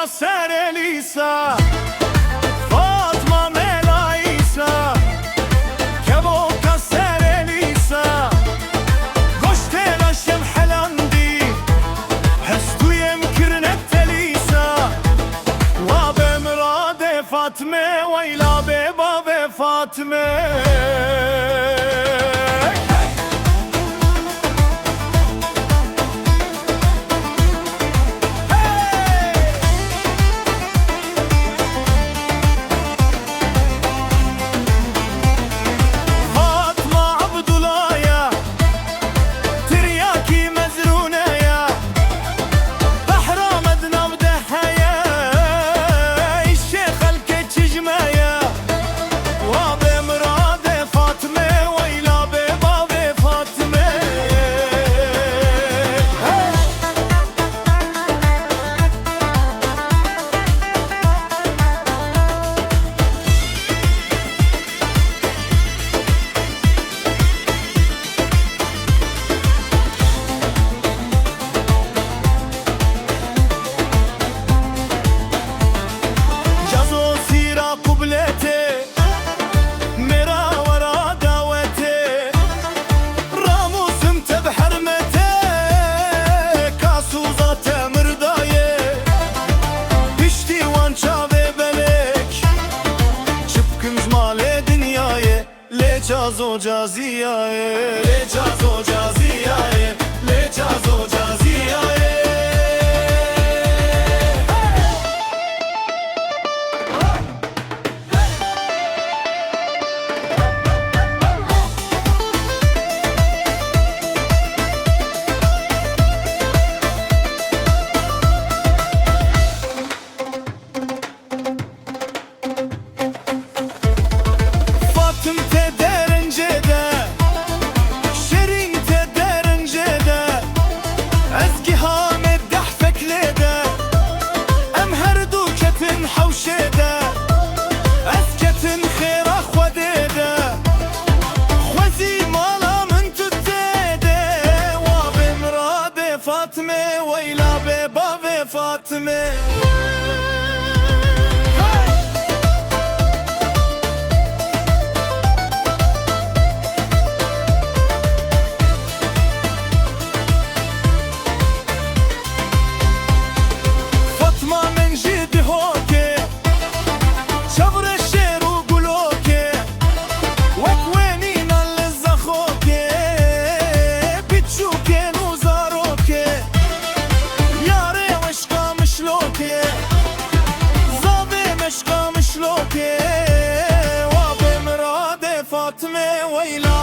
كسر اليسا فاطمة ملايسا كبو كسر اليسا قشت لشم حلاندي هستو يمكرن التليسا وبمراد فاطمة ويلا بباب فاطمة Hoca Ziya'ye, Lecaz Hoca Ziya'ye, Lecaz Hoca Ziya'ye. فاطمة ويلا بباب فاطمة فاطمة من جد هوكي شبر الشير وقلوكي وكوينينا للزخوكي بتشوكي نوزاروكي زابي مشقا مشلوكي وبمراد فاطمة ويلا